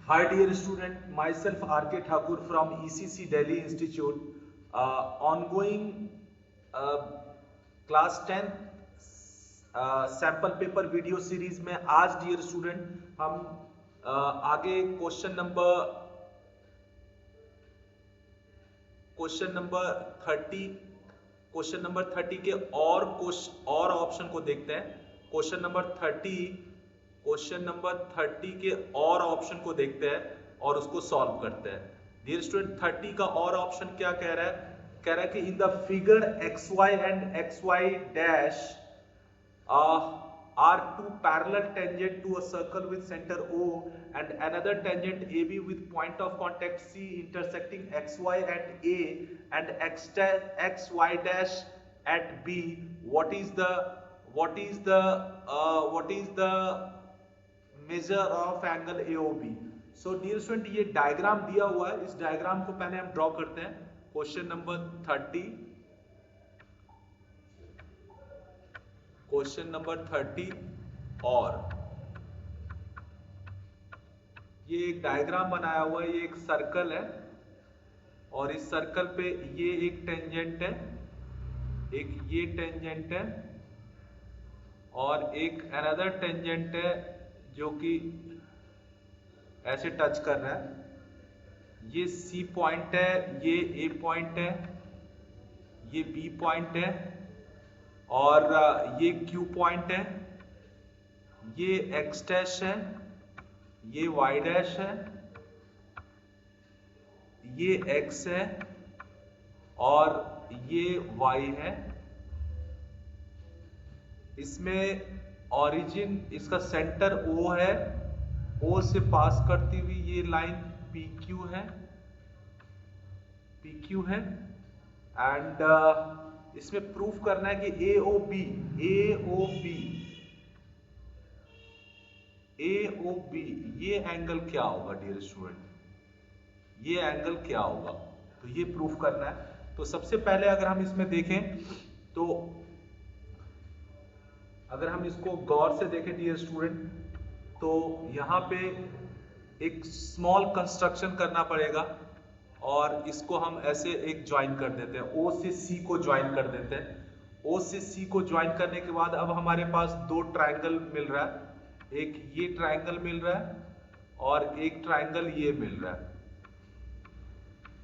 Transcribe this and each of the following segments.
Hi dear student, myself R.K. Thakur from ECC Delhi Institute. Ongoing uh, class 10th sample paper video series में आज dear student हम आगे question number 30 के और option को देखते हैं। क्वेश्चन नंबर 30 के और ऑप्शन को देखते हैं और उसको सॉल्व करते हैं। डियर स्टूडेंट 30 का और ऑप्शन क्या कह रहा है? कह रहा है कि in the figure X Y and X Y dash are two parallel tangent to a circle with center O and another tangent AB with point of contact C intersecting XY at A and XY dash at B. What is the measure of angle AOB? So dear student, ये diagram दिया हुआ है। इस diagram को पहले हम draw करते हैं। क्वेश्चन नंबर 30 और ये एक डायग्राम बनाया हुआ है। ये एक सर्कल है और इस सर्कल पे ये एक टेंजेंट है, एक ये टेंजेंट है और एक अनदर टेंजेंट है जो कि ऐसे टच कर रहा है। ये C पॉइंट है, ये A पॉइंट है, ये B पॉइंट है और ये Q पॉइंट है, ये X डैश है, ये Y डैश है, ये X है और ये Y है। इसमें ओरिजिन, इसका सेंटर O है, O से पास करती हुई ये लाइन PQ है एंड इसमें प्रूफ करना है कि AOB ये एंगल क्या होगा डियर स्टूडेंट, ये एंगल क्या होगा, तो ये प्रूफ करना है। तो सबसे पहले अगर हम इसमें देखें तो अगर हम इसको गौर से देखें डियर स्टूडेंट, तो यहाँ पे एक स्मॉल कंस्ट्रक्शन करना पड़ेगा और इसको हम ऐसे एक ज्वाइन कर देते हैं। O से C को ज्वाइन कर देते हैं। O से C को ज्वाइन करने के बाद अब हमारे पास दो ट्रायंगल मिल रहा है, एक ये ट्रायंगल मिल रहा है और एक ट्रायंगल ये मिल रहा है।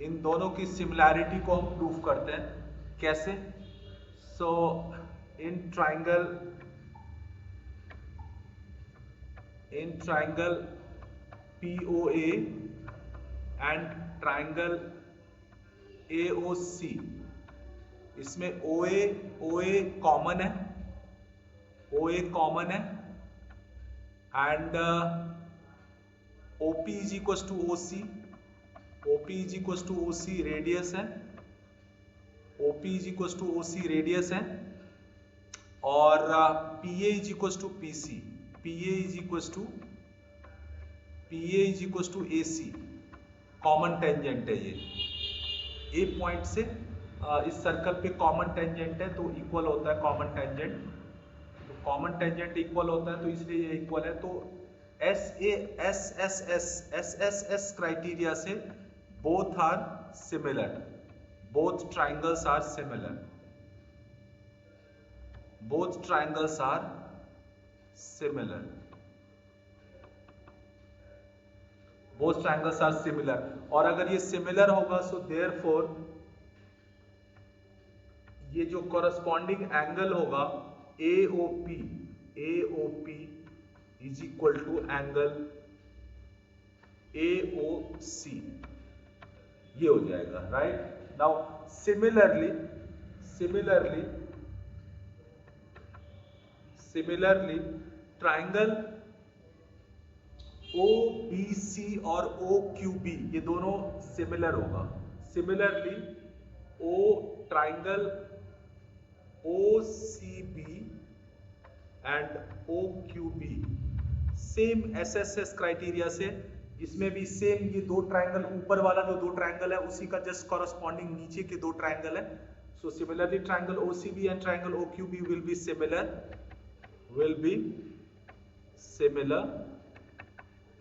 इन दोनों की सिमिलैरिटी को हम प्रूफ करते हैं। कैसे? So in triangle POA and triangle AOC, इसमें OA कॉमन है and OP is equal to OC radius है, OP is equal to OC radius है और PA is equal to PC, PA is equal to AC, common tangent है। ये A point से इस circle पे कॉमन टेंजेंट है तो इक्वल होता है कॉमन टेंजेंट, तो कॉमन टेंजेंट इक्वल होता है तो इसलिए ये इक्वल है। तो SSS क्राइटेरिया से both are similar, both triangles are similar, और अगर ये सिमिलर होगा सो देयरफॉर ये जो कॉरस्पॉन्डिंग एंगल होगा AOP is equal to angle AOC, ये हो जाएगा। Right now similarly triangle OBC और OQB ये दोनों सिमिलर होगा। Similarly triangle OCB and OQB same SSS criteria से, इसमें भी सेम ये दो ट्रायंगल, ऊपर वाला जो दो ट्रायंगल है उसी का जस्ट कॉरस्पॉन्डिंग नीचे के दो ट्रायंगल है। So similarly triangle OCB and triangle OQB will be similar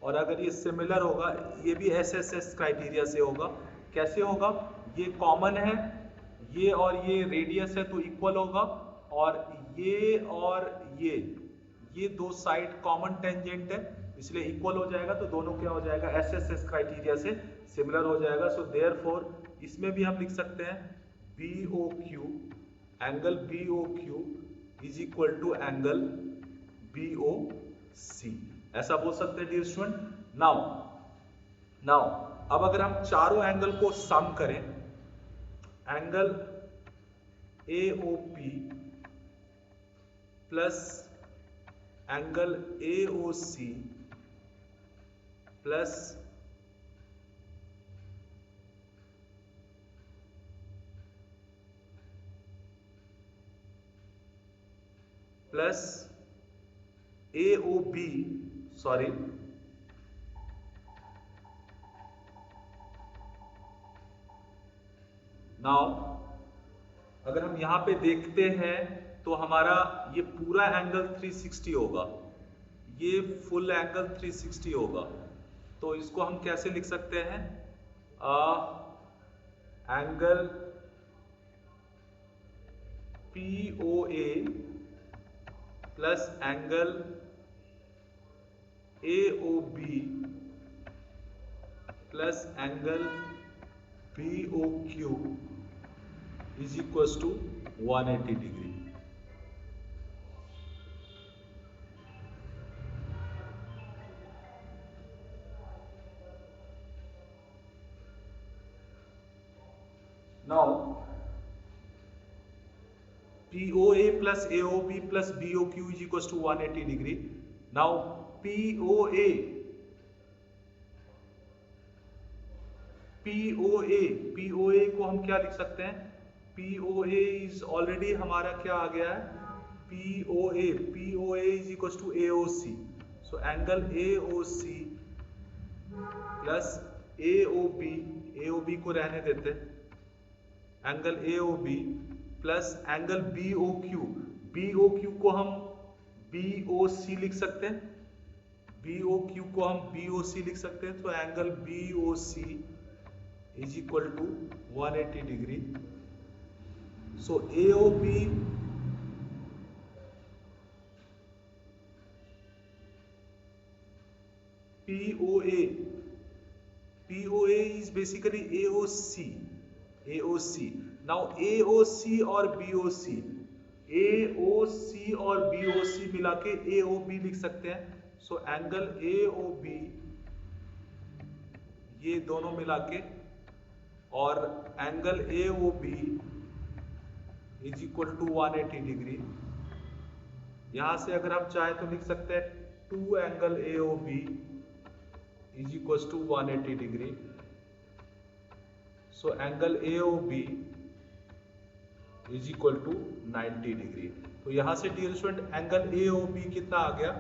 और अगर ये सिमिलर होगा, ये भी एसएसएस क्राइटेरिया से होगा। कैसे होगा? ये कॉमन है, ये और ये रेडियस है तो इक्वल होगा, और ये दो साइड कॉमन टेंजेंट है इसलिए इक्वल हो जाएगा, तो दोनों क्या हो जाएगा? एसएसएस क्राइटेरिया से सिमिलर हो जाएगा। सो देयरफॉर इसमें भी हम लिख सकते हैं BOQ, angle BOQ is equal to angle BOC, ऐसा बोल सकते हैं डियर स्टूडेंट। नाउ अब अगर हम चारों एंगल को सम करें, angle AOP plus angle AOC plus AOB, sorry, now अगर हम यहां पे देखते हैं तो हमारा ये पूरा एंगल 360 होगा, ये फुल एंगल 360 होगा। तो इसको हम कैसे लिख सकते हैं? Angle POA plus angle AOB plus angle BOQ is equal to 180 degree. Now POA plus AOB plus BOQ is equals to 180 degree. Now POA को हम क्या लिख सकते हैं? POA is already हमारा क्या आ गया है? POA is equals to AOC. So angle AOC plus AOB को रहने देते हैं, angle AOB plus angle BOQ को हम BOC लिख सकते हैं, BOQ को हम BOC लिख सकते हैं। तो angle BOC is equal to 180 degree. So AOB POA is basically AOC। Now AOC और BOC मिला के AOB लिख सकते हैं। सो एंगल AOB ये दोनों मिला के और angle AOB is equal to 180 degree. यहां से अगर हम चाहें तो लिख सकते हैं 2 angle AOB is equal to 180 degree. So angle AOB is equal to 90 degree. तो यहां से डियर स्टूडेंट एंगल AOB कितना आ गया?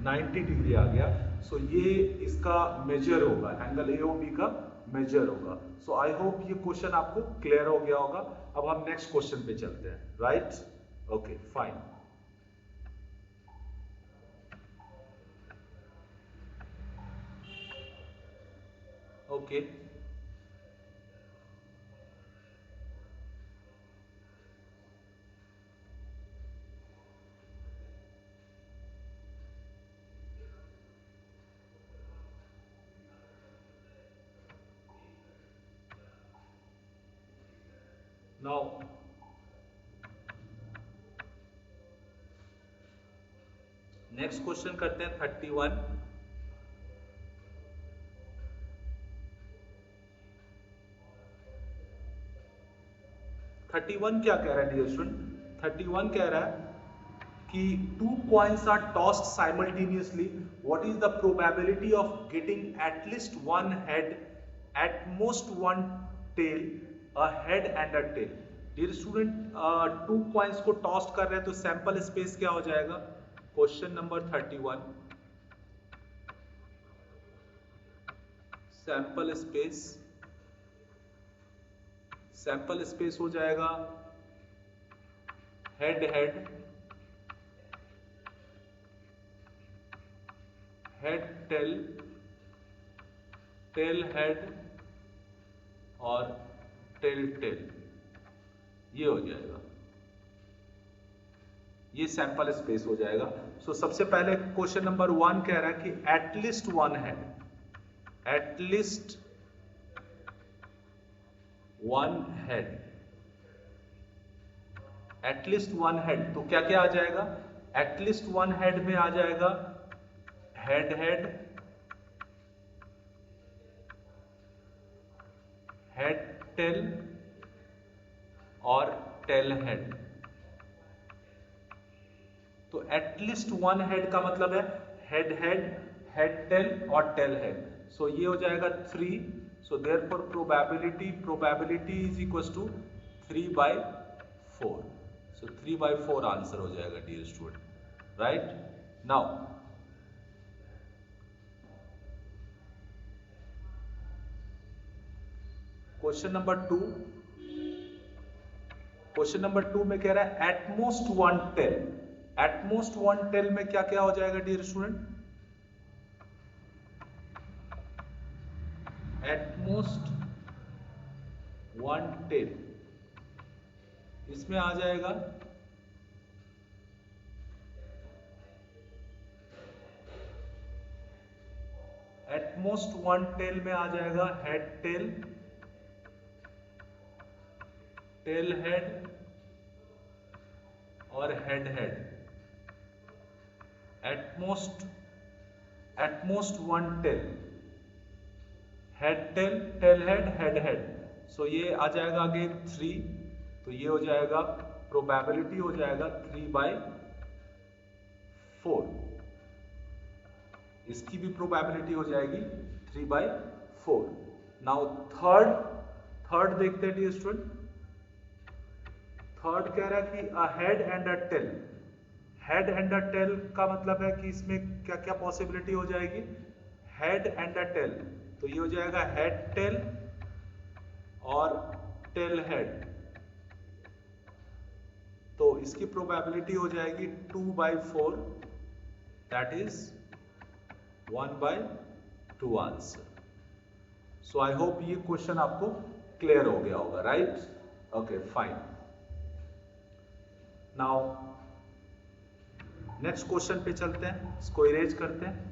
90 डिग्री आ गया। सो ये इसका मेजर होगा, एंगल AOB का मेजर होगा। सो आई होप ये क्वेश्चन आपको क्लियर हो गया होगा। अब हम नेक्स्ट क्वेश्चन पे चलते हैं, right? Okay fine. Okay now next question करते हैं 31। क्या कह रहा है डियर स्टूडेंट? 31 कह रहा है कि 2 coins are tossed simultaneously. What is the probability of getting at least one head, at most one tail, a head and a tail? Dear student 2 coins को टॉस्ट कर रहे हैं तो सैंपल स्पेस क्या हो जाएगा? क्वेश्चन नंबर 31, सैंपल स्पेस हो जाएगा हेड टेल टेल हेड और टेल टेल, ये हो जाएगा, ये सैंपल स्पेस हो जाएगा। सो सबसे पहले क्वेश्चन नंबर 1 कह रहा है कि at least one head, at least one head, at least one head, तो क्या क्या आ जाएगा? एटलीस्ट वन हेड में आ जाएगा हेड हेड, हेड टेल और टेल हेड। तो एटलीस्ट वन हेड का मतलब है हेड हेड, हेड टेल और टेल हेड। सो ये हो जाएगा 3। So therefore probability is equal to 3/4। सो 3/4 आंसर हो जाएगा dear student, right. Now question number 2, question number 2 में कह रहा है at most one tail, at most one tail में क्या क्या हो जाएगा dear student? At most one tail, इसमें आ जाएगा एटमोस्ट वन टेल में आ जाएगा हेड टेल, टेल हेड और head head. At most one tail, head tail, tail head, head head. So ये आ जाएगा अगेन 3, तो ये हो जाएगा प्रोबेबिलिटी हो जाएगा 3/4, इसकी भी प्रोबेबिलिटी हो जाएगी 3/4। नाउ थर्ड देखते हैं डियर स्टूडेंट। थर्ड कह रहा है कि a head and a tail, head and a tail का मतलब है कि इसमें क्या क्या पॉसिबिलिटी हो जाएगी? हेड एंड अ टेल, तो ये हो जाएगा हेड टेल और टेल हेड, तो इसकी प्रोबेबिलिटी हो जाएगी 2/4, that is 1/2 answer. So I hope ये क्वेश्चन आपको क्लियर हो गया होगा, right? Okay fine. Now next question पे चलते हैं, इसको इरेज करते हैं।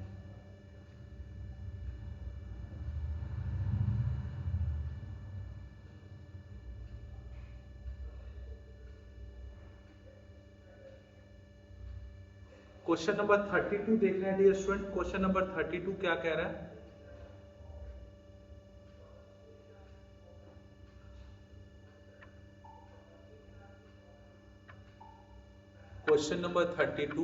क्वेश्चन नंबर 32 देख रहे हैं डियर स्टूडेंट। क्वेश्चन नंबर 32 क्या कह रहा है? Question number 32,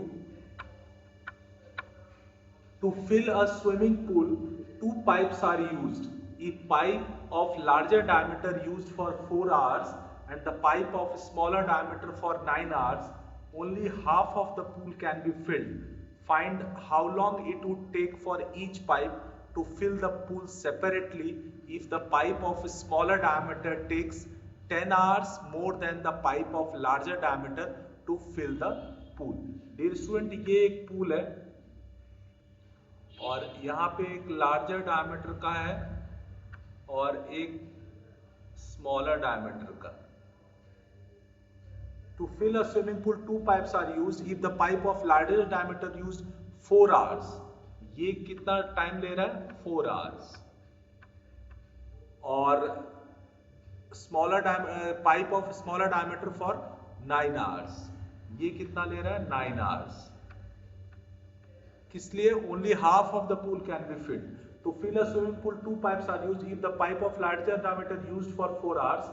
to fill a swimming pool 2 pipes are used. A pipe of larger diameter used for 4 hours and the pipe of smaller diameter for 9 hours. Only half of the pool can be filled. Find how long it would take for each pipe to fill the pool separately if the pipe of smaller diameter takes 10 hours more than the pipe of larger diameter to fill the pool. Dear student, ये एक pool है और यहाँ पे एक larger diameter का है और एक स्मॉलर डायमीटर का। To fill a swimming pool 2 pipes are used if the pipe of larger diameter used 4 hours. ये कितना टाइम ले रहा है? 4 आवर्स। और smaller pipe of smaller diameter for 9 hours, ये कितना ले रहा है? 9 आवर्स। किस लिए? Only half of the pool can be filled. To fill a swimming pool 2 pipes are used if the pipe of larger diameter used for 4 hours.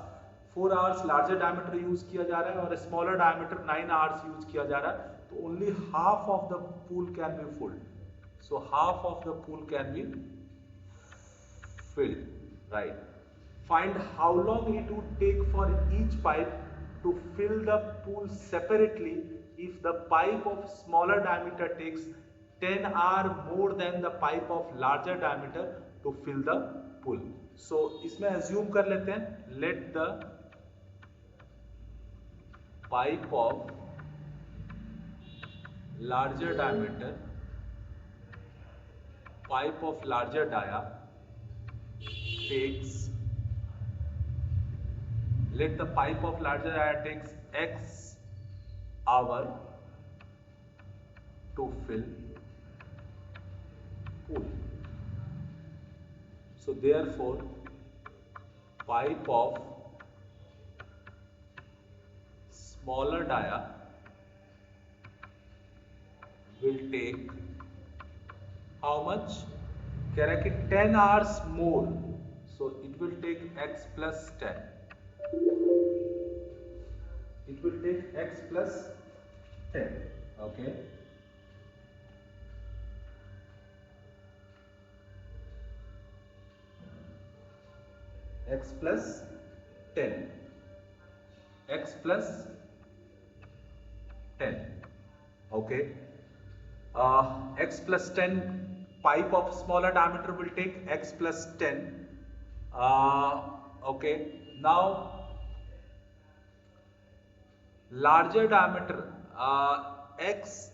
4 hours larger diameter use किया जा रहा है और स्मॉलर डायमीटर 9 आवर्स यूज किया जा रहा है, तो only half of the pool can be field. So half of the pool can be field, right. Find how long it would take for each pipe to fill the pool separately if the pipe of smaller diameter takes 10 hours more than the pipe of larger diameter to fill the pool. So इसमें assume कर लेते हैं, let the pipe of larger diameter, pipe of larger dia takes, let the pipe of larger diameter takes x hour to fill pool. So therefore pipe of smaller dia will take how much? कह रहा है कि 10 hours more, so it will take x plus 10. It will take x plus 10. Okay. X plus 10. X plus 10. Okay. X plus 10, pipe of smaller diameter will take x plus 10. Okay. Now larger diameter x,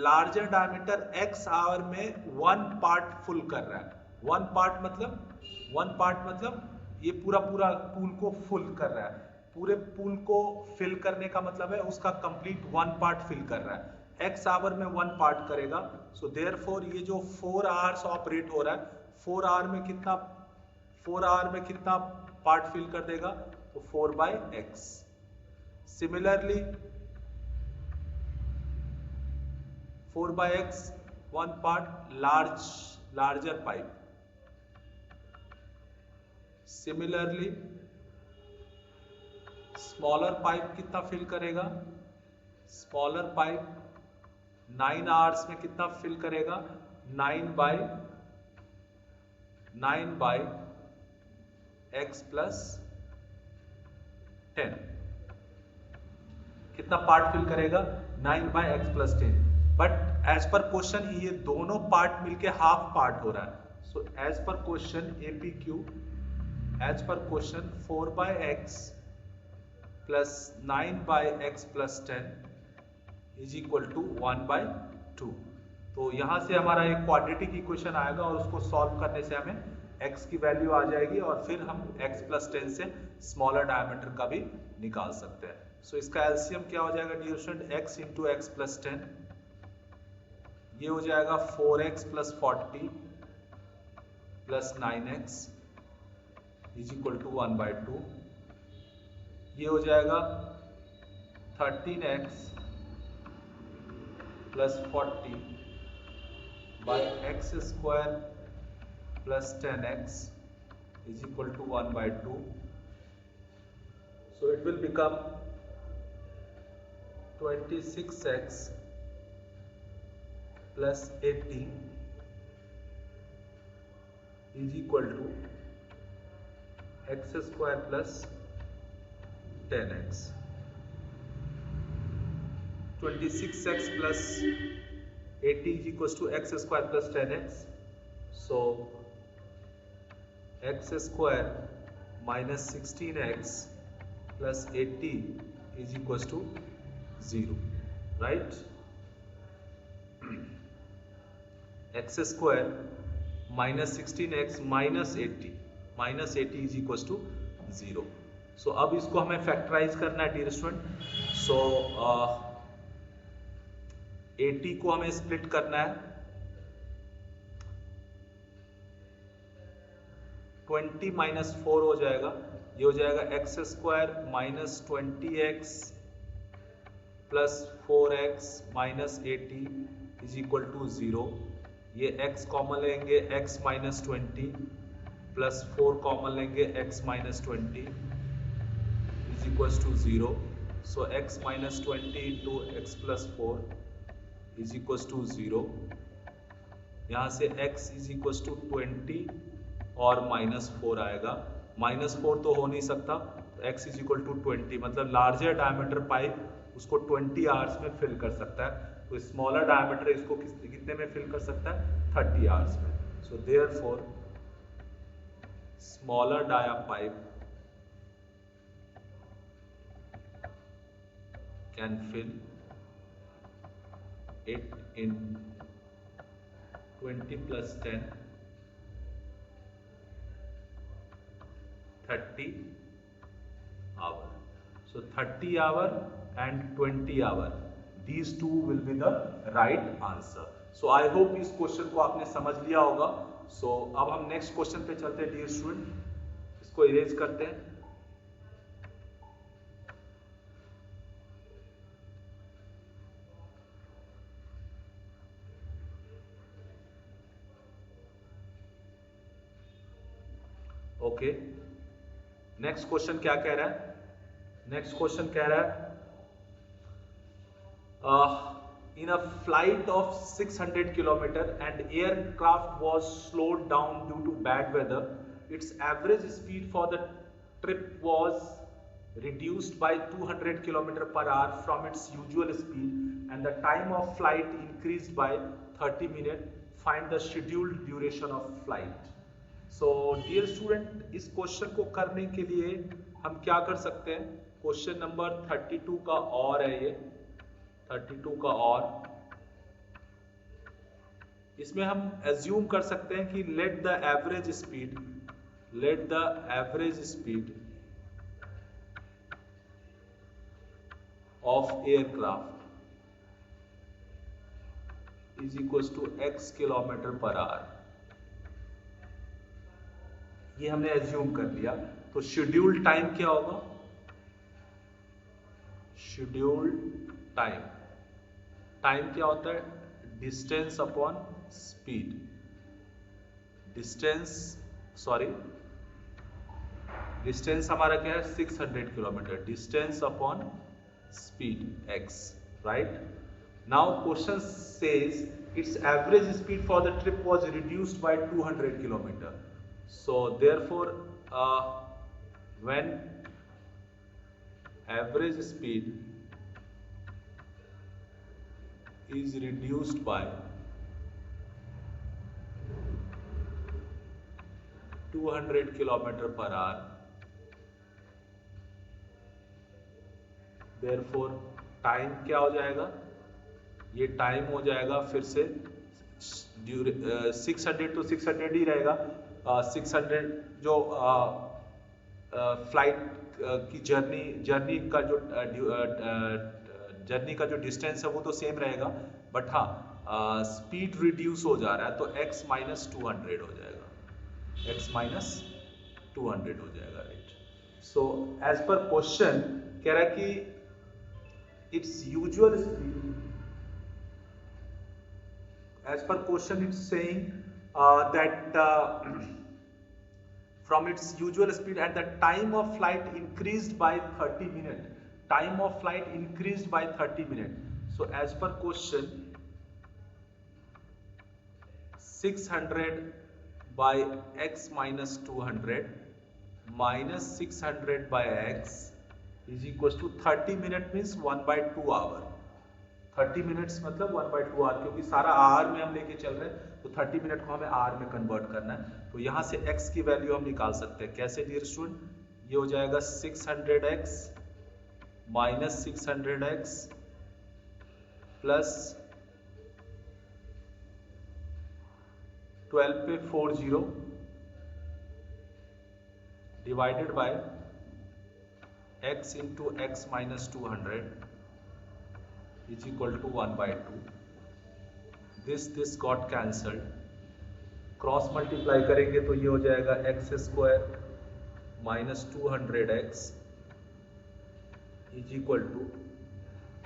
larger diameter x hour में 1 part full कर रहा है. 1 part मतलब ये पूरा pool को full कर रहा है. पूरे पूल को फिल करने का मतलब है उसका कंप्लीट 1 पार्ट फिल कर रहा है. x आवर में 1 पार्ट करेगा. सो देयरफॉर ये जो 4 आवर्स ऑपरेट हो रहा है, 4 आवर में कितना पार्ट फिल कर देगा? तो 4/x. Similarly 4/x 1 part larger pipe. Similarly smaller pipe कितना फिल करेगा? स्मॉलर पाइप 9 आवर्स में कितना फिल करेगा? 9/x plus 10. कितना पार्ट फिल करेगा? 9/x plus 10. But as per question ये दोनों पार्ट मिलके हाफ पार्ट हो रहा है. So as per question APQ, as per question 4/x plus 9/x plus 10 is equal to 1/2. तो यहां से हमारा एक क्वाड्रेटिक इक्वेशन आएगा और उसको सॉल्व करने से हमें x की वैल्यू आ जाएगी और फिर हम x plus 10 से स्मॉलर डायमीटर का भी निकाल सकते हैं. सो इसका एलसीएम क्या हो जाएगा dear student? x into x plus 10, ये हो जाएगा 4x plus 40 plus 9x is equal to 1/2. ये हो जाएगा 13x plus 40 by x square plus 10x is equal to 1/2. So it will become 26x plus 80 is equal to x square plus 10x. 26x plus 80 is equals to x square plus 10x. So x square minus 16x plus 80 is equals to 0, right? x square minus 16x minus 80 is equals to 0. So अब इसको हमें factorise करना है dear student. सो 80 को हमें split करना है. 20 minus 4 हो जाएगा. ये हो जाएगा X square minus 20x plus 4x minus 80 is equal to 0. ये x कॉमन लेंगे, x माइनस 20 प्लस 4 कॉमन लेंगे, x minus 20 is equal to 0. So x minus 20 into X plus 4 is equal to 0. यहाँ से x इज इक्वल टू 20 और minus 4 आएगा. Minus 4 तो हो नहीं सकता, तो x इज इक्वल टू 20, मतलब लार्जर डायमीटर पाइप उसको 20 आवर्स में फिल कर सकता है. तो स्मॉलर डायमीटर इसको कितने में फिल कर सकता है? 30 आवर्स में. So therefore smaller dia pipe can fill it in 20 plus 10 30 hour. So 30 hour and 20 hour. These two will be the right answer. So I hope इस क्वेश्चन को आपने समझ लिया होगा. So अब हम नेक्स्ट क्वेश्चन पे चलते हैं डियर स्टूडेंट. इसको इरेज करते हैं. ओके, नेक्स्ट क्वेश्चन क्या कह रहा है? नेक्स्ट क्वेश्चन कह रहा है in a flight of 600 km and aircraft was slowed down due to bad weather, its average speed for the trip was reduced by 200 km per hour from its usual speed and the time of flight increased by 30 minutes. Find the scheduled duration of flight. So dear student, इस question को करने के लिए हम क्या कर सकते हैं? क्वेश्चन नंबर 32 का और है ये 32 का और. इसमें हम एज्यूम कर सकते हैं कि let the average speed of aircraft is equal to x kilometre per hour. ये हमने एज्यूम कर लिया. तो शेड्यूल्ड टाइम क्या होगा? शेड्यूल्ड टाइम क्या होता है? Distance upon speed. डिस्टेंस हमारा क्या है? 600 kilometre. Distance upon speed x, right? Now question says its average speed for the trip was reduced by 200 kilometer. So therefore when average speed is reduced by 200 kilometer per hour, therefore time क्या हो जाएगा? ये time हो जाएगा फिर से 600 तो 600 ही रहेगा. 600 जो फ्लाइट की जर्नी का जो डिस्टेंस है वो तो सेम रहेगा, बट हाँ स्पीड रिड्यूस हो जा रहा है तो x माइनस 200 हो जाएगा. Right? So as per question कह रहा है कि it's usual speed, as per question it's saying that from its usual speed and the time of flight increased by 30 minutes. So as per question 600 by x minus 200 minus 600 by x is equals to 30 minute means 1/2 hour. 30 minutes मतलब 1/2 our, क्योंकि सारा our में हम लेके चल रहे हैं तो 30 मिनट को हमें आवर में कन्वर्ट करना है. तो यहाँ से x की वैल्यू हम निकाल सकते हैं. कैसे डियर स्टूडेंट? ये हो जाएगा 600x माइनस 600x प्लस 12 पे 40 divided by x into x minus 200 is equal to 1/2. This got cancelled. Cross multiply करेंगे तो ये हो जाएगा x square minus 200x is equal to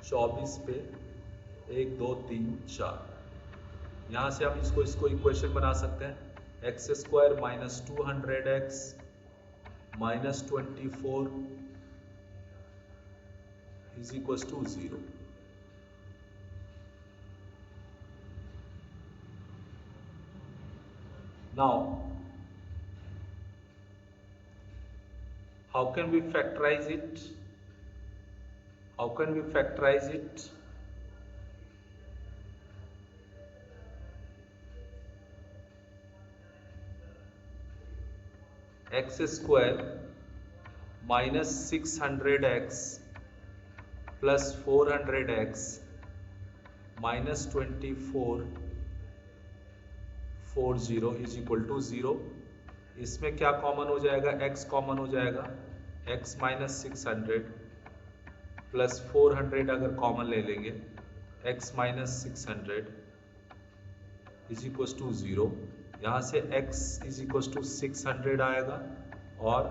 24 पे 1 2 3 4. यहाँ से हम इसको इक्वेशन बना सकते हैं. x square minus 200x minus 24 is equal to 0. Now, how can we factorize it? X square minus 600x plus 400x minus 24 40 is equal to 0. इसमें क्या कॉमन हो जाएगा, x कॉमन हो जाएगा, x माइनस 600 प्लस 400 अगर कॉमन ले लेंगे, x minus 600 is equal to 0। यहाँ से x इज इक्वल टू 600 आएगा और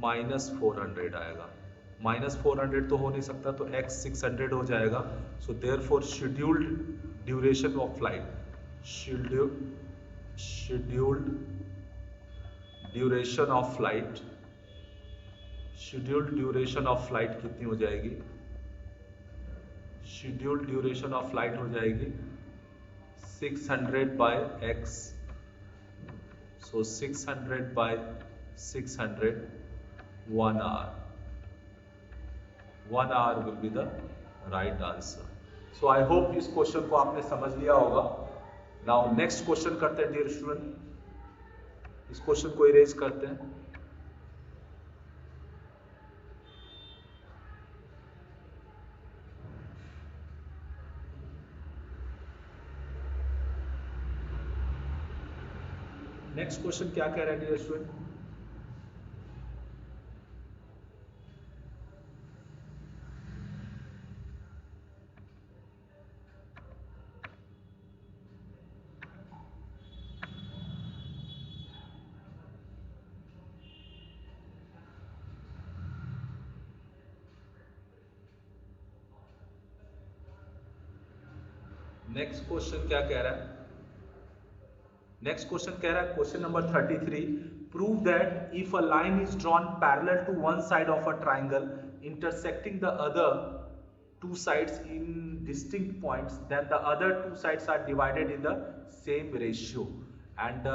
माइनस 400 आएगा। माइनस 400 तो हो नहीं सकता, तो x 600 हो जाएगा। So therefore scheduled duration of flight, scheduled duration of flight, scheduled duration of flight कितनी हो जाएगी, शेड्यूल्ड ड्यूरेशन ऑफ फ्लाइट हो जाएगी 600 bye x। So 600 bye 600, 1 hour, 1 hour will be the right answer. So I hope इस question को आपने समझ लिया होगा। नाउ नेक्स्ट क्वेश्चन करते हैं डियर स्टूडेंट, इस क्वेश्चन को इरेज करते हैं। नेक्स्ट क्वेश्चन क्या कह रहा है डियर स्टूडेंट, नेक्स्ट क्वेश्चन क्या कह रहा है, नेक्स्ट क्वेश्चन कह रहा है question number 33, prove that if a line is drawn parallel to one side of a triangle intersecting the other two sides in distinct points, then the other two sides are divided in the same ratio, and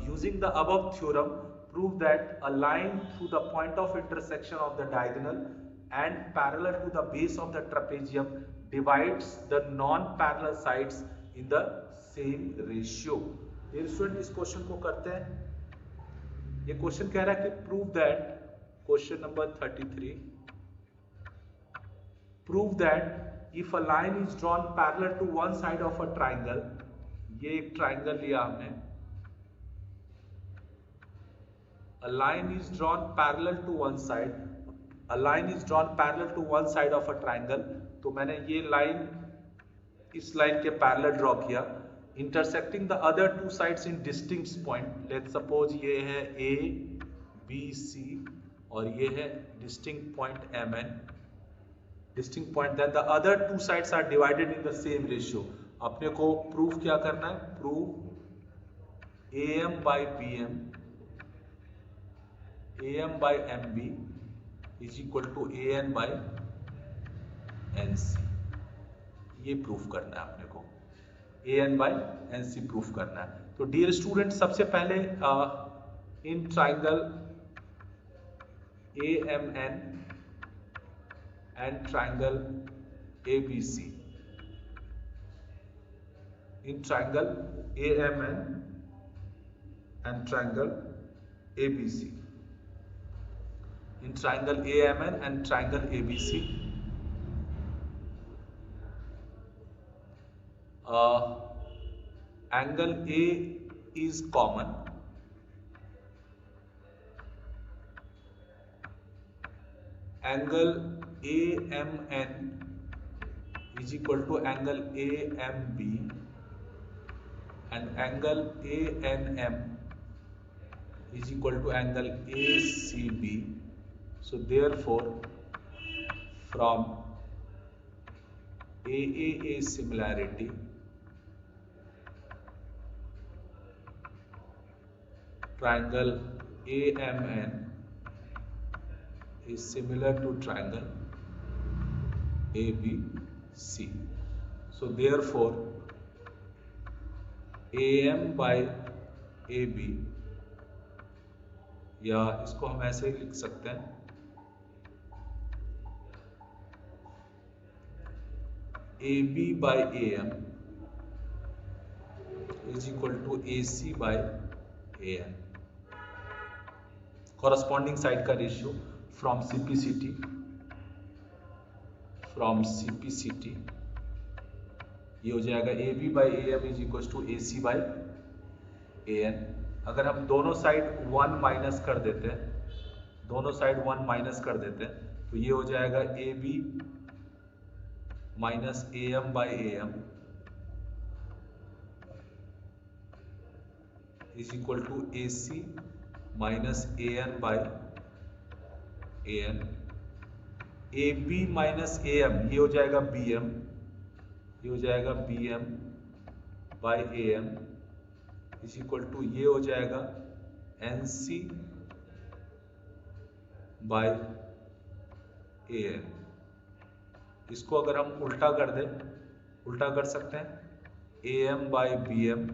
using the above theorem prove that a line through the point of intersection of the diagonal and parallel to the base of the trapezium divides the non-parallel sides in the same ratio। ये student इस question को करते हैं। ये question कह रहा है कि prove that, question number 33, prove that if a line is drawn parallel to one side of a triangle, ये एक ट्राइंगल लिया हमने, a line is drawn parallel to one side, a line is drawn parallel to one side of a triangle, तो मैंने ये line इस line के parallel draw किया, intersecting the other two sides in distinct point, let's suppose ये है A B C और ये है distinct point MN, distinct point, then the other two sides are divided in the same ratio। अपने को proof क्या करना है, proof AM by BM, AM by MB is equal to AN by NC, ये proof करना है अपने को, AN by NC प्रूफ करना है। तो डियर स्टूडेंट सबसे पहले in triangle AMN and triangle ABC, in triangle AMN and triangle ABC, in triangle AMN and triangle ABC, angle A is common, angle AMN is equal to angle AMB and angle ANM is equal to angle ACB। So therefore from AAA similarity, triangle AMN is similar to triangle ABC। So therefore AM by AB, या इसको हम ऐसे ही लिख सकते हैं, AB by AM is equal to AC by AN, corresponding side का ratio from CPCT, from CPCT ये हो जाएगा AB by AM is equal to AC by AN। अगर हम दोनों साइड 1 माइनस कर देते हैं, दोनों साइड 1 माइनस कर देते हैं, तो ये हो जाएगा A B minus A M by A M is equal to A C minus A N by A N. A B minus A M ये हो जाएगा बी एम, ये हो जाएगा B M by A M is equal to ये हो जाएगा N C by A N. इसको अगर हम उल्टा कर दें, उल्टा कर सकते हैं, A M by B M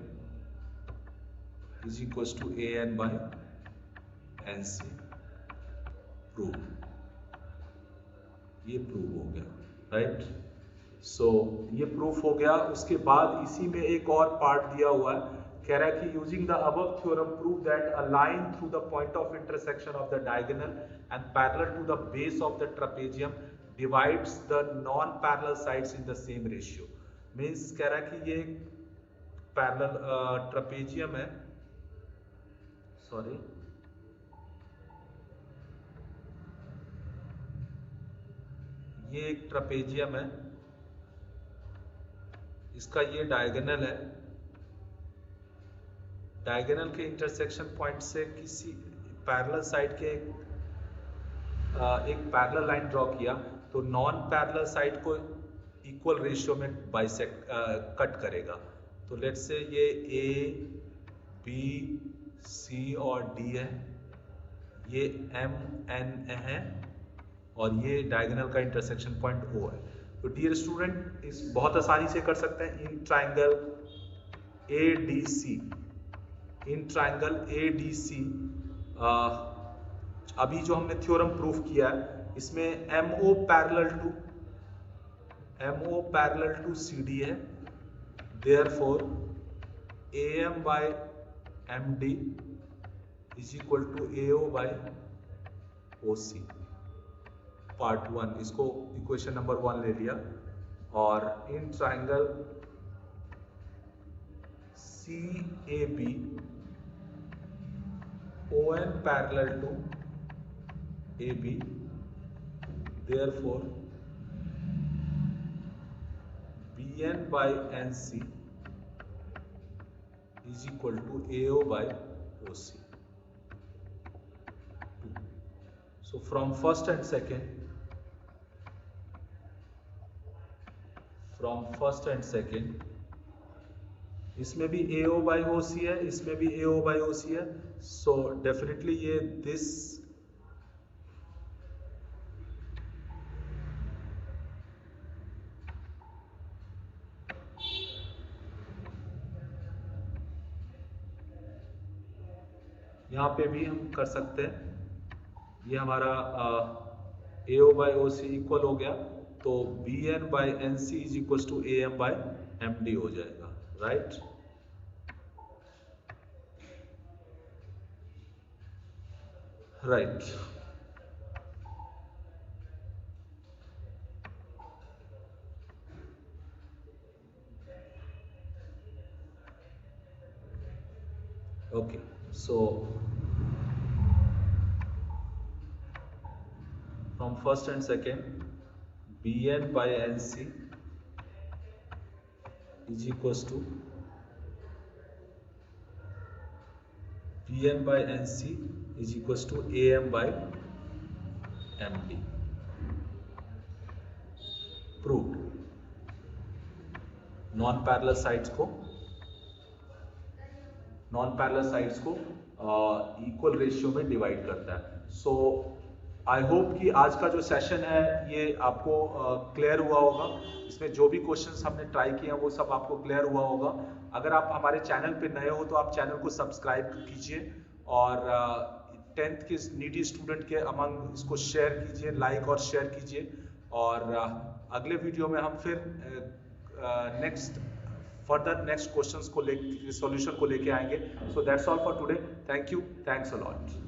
is equal to A N by N C. Prove, ये प्रूव हो गया, राइट। सो ये प्रूफ हो गया। उसके बाद इसी में एक और पार्ट दिया हुआ है, कह रहा है कि using the above theorem prove that a line through the point of intersection of the diagonal and parallel to the base of the trapezium divides the non parallel sides in the same ratio. Means कह रहा है कि ये parallel trapezium है, sorry ये एक trapezium है, इसका ये डायगोनल है, डायगोनल के इंटरसेक्शन पॉइंट से किसी पैरेलल साइड के एक पैरेलल लाइन ड्रॉ किया, तो नॉन पैरेलल साइड को इक्वल रेशियो में बाइसेक्ट कट करेगा। तो लेट्स से ये ए बी सी और डी है, ये एम एन है और ये डायगोनल का इंटरसेक्शन पॉइंट ओ है। तो डियर स्टूडेंट इस बहुत आसानी से कर सकते हैं in triangle A D C, in triangle A D C अभी जो हमने थ्योरम प्रूफ किया है इसमें M O parallel to C D है, therefore A M by M D is equal to A O by O C. Part 1 इसको equation number 1 ले लिया। और in triangle C A B O N parallel to A B, therefore B N by N C is equal to A O by O C. So from first and second, इसमें भी ए O by O सी है, इसमें भी ए O by O सी है। So definitely ये this यहाँ पे भी हम कर सकते हैं। ये हमारा ए O by O C equal हो गया, तो B N by N C is equal to A M by M D हो जाएगा, right. Right, okay. So from first and second, Bn by Nc is equals to Bn by Nc is equals to Am by Md। Proved। Non parallel sides को equal ratio में divide करता है। सो I hope कि आज का जो session है ये आपको क्लियर हुआ होगा। इसमें जो भी क्वेश्चंस हमने ट्राई किए हैं वो सब आपको क्लियर हुआ होगा। अगर आप हमारे चैनल पे नए हो तो आप चैनल को सब्सक्राइब कीजिए और 10th के नीडी स्टूडेंट के अमंग इसको शेयर कीजिए, लाइक और शेयर कीजिए। और अगले वीडियो में हम फिर नेक्स्ट क्वेश्चंस को सॉल्यूशन को लेके आएंगे। So that's all for today. Thank you, thanks a lot.